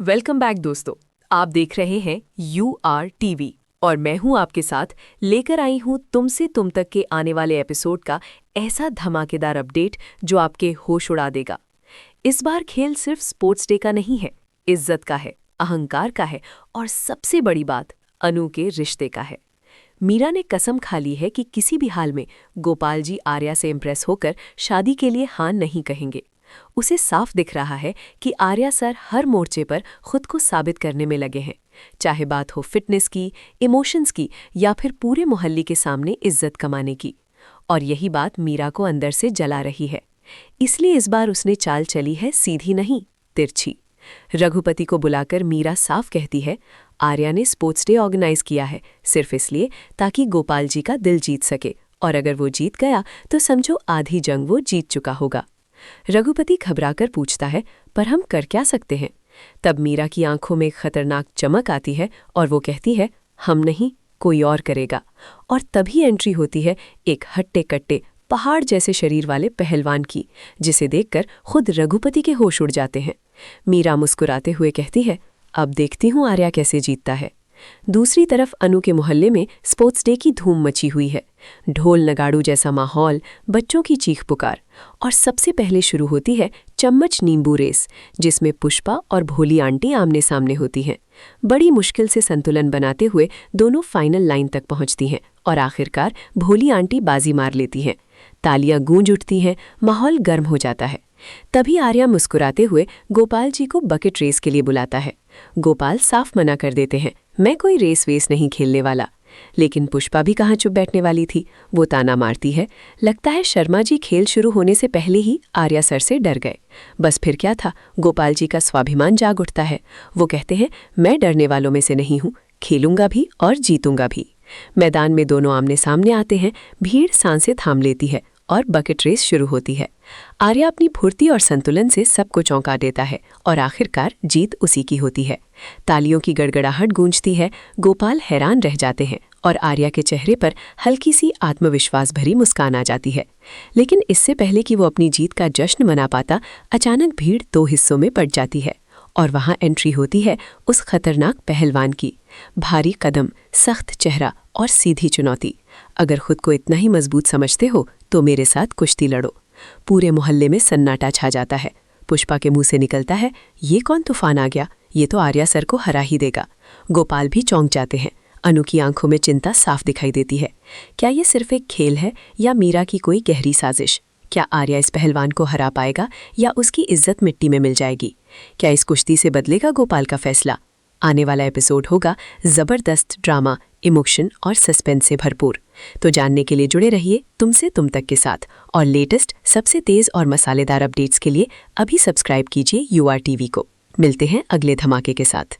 Welcome back दोस्तों। आप देख रहे हैं UR TV और मैं हूं आपके साथ लेकर आई हूं तुमसे तुम तक के आने वाले एपिसोड का ऐसा धमाकेदार अपडेट जो आपके होश उड़ा देगा। इस बार खेल सिर्फ स्पोर्ट्स डे का नहीं है, इज्जत का है, अहंकार का है और सबसे बड़ी बात अनु के रिश्ते का है। मीरा ने कसम खा ली है कि किसी भी हाल में गोपाल जी आर्या से इम्प्रेस होकर शादी के लिए हाँ नहीं कहेंगे। उसे साफ दिख रहा है कि आर्या सर हर मोर्चे पर खुद को साबित करने में लगे हैं, चाहे बात हो फिटनेस की, इमोशंस की या फिर पूरे मोहल्ले के सामने इज्जत कमाने की। और यही बात मीरा को अंदर से जला रही है। इसलिए इस बार उसने चाल चली है सीधी नहीं, तिरछी। रघुपति को बुलाकर मीरा साफ कहती है, आर्या ने स्पोर्ट्स डे ऑर्गेनाइज किया है सिर्फ इसलिए ताकि गोपाल जी का दिल जीत सके, और अगर वो जीत गया तो समझो आधी जंग वो जीत चुका होगा। रघुपति घबराकर पूछता है, पर हम कर क्या सकते हैं? तब मीरा की आंखों में खतरनाक चमक आती है और वो कहती है, हम नहीं, कोई और करेगा। और तभी एंट्री होती है एक हट्टे कट्टे पहाड़ जैसे शरीर वाले पहलवान की, जिसे देखकर खुद रघुपति के होश उड़ जाते हैं। मीरा मुस्कुराते हुए कहती है, अब देखती हूँ आर्या कैसे जीतता है। दूसरी तरफ अनु के मोहल्ले में स्पोर्ट्स डे की धूम मची हुई है। ढोल नगाड़ू जैसा माहौल, बच्चों की चीख पुकार, और सबसे पहले शुरू होती है चम्मच नींबू रेस, जिसमें पुष्पा और भोली आंटी आमने सामने होती हैं। बड़ी मुश्किल से संतुलन बनाते हुए दोनों फाइनल लाइन तक पहुंचती हैं और आखिरकार भोली आंटी बाजी मार लेती हैं। तालियां गूंज उठती हैं, माहौल गर्म हो जाता है। तभी आर्या मुस्कुराते हुए गोपाल जी को बकेट रेस के लिए बुलाता है। गोपाल साफ मना कर देते हैं, मैं कोई रेस वेस नहीं खेलने वाला। लेकिन पुष्पा भी कहाँ चुप बैठने वाली थी, वो ताना मारती है, लगता है शर्मा जी खेल शुरू होने से पहले ही आर्या सर से डर गए। बस फिर क्या था, गोपाल जी का स्वाभिमान जाग उठता है। वो कहते हैं, मैं डरने वालों में से नहीं हूँ, खेलूंगा भी और जीतूंगा भी। मैदान में दोनों आमने सामने आते हैं, भीड़ सांसें थाम लेती है और बकेट रेस शुरू होती है। आर्या अपनी फुर्ती और संतुलन से सबको चौंका देता है और आखिरकार जीत उसी की होती है। तालियों की गड़गड़ाहट गूंजती है, गोपाल हैरान रह जाते हैं और आर्या के चेहरे पर हल्की सी आत्मविश्वास भरी मुस्कान आ जाती है। लेकिन इससे पहले कि वो अपनी जीत का जश्न मना पाता, अचानक भीड़ दो हिस्सों में पड़ जाती है और वहां एंट्री होती है उस खतरनाक पहलवान की। भारी कदम, सख्त चेहरा और सीधी चुनौती। अगर खुद को इतना ही मजबूत समझते हो तो मेरे साथ कुश्ती लड़ो। पूरे मोहल्ले में सन्नाटा छा जाता है। पुष्पा के मुंह से निकलता है, ये कौन तूफान आ गया, ये तो आर्या सर को हरा ही देगा। गोपाल भी चौंक जाते हैं। अनु की आंखों में चिंता साफ दिखाई देती है। क्या ये सिर्फ एक खेल है या मीरा की कोई गहरी साजिश? क्या आर्या इस पहलवान को हरा पाएगा या उसकी इज्जत मिट्टी में मिल जाएगी? क्या इस कुश्ती से बदलेगा गोपाल का फैसला? आने वाला एपिसोड होगा जबरदस्त ड्रामा, इमोशन और सस्पेंस से भरपूर। तो जानने के लिए जुड़े रहिए तुमसे तुम तक के साथ, और लेटेस्ट सबसे तेज और मसालेदार अपडेट्स के लिए अभी सब्सक्राइब कीजिए UR TV को। मिलते हैं अगले धमाके के साथ।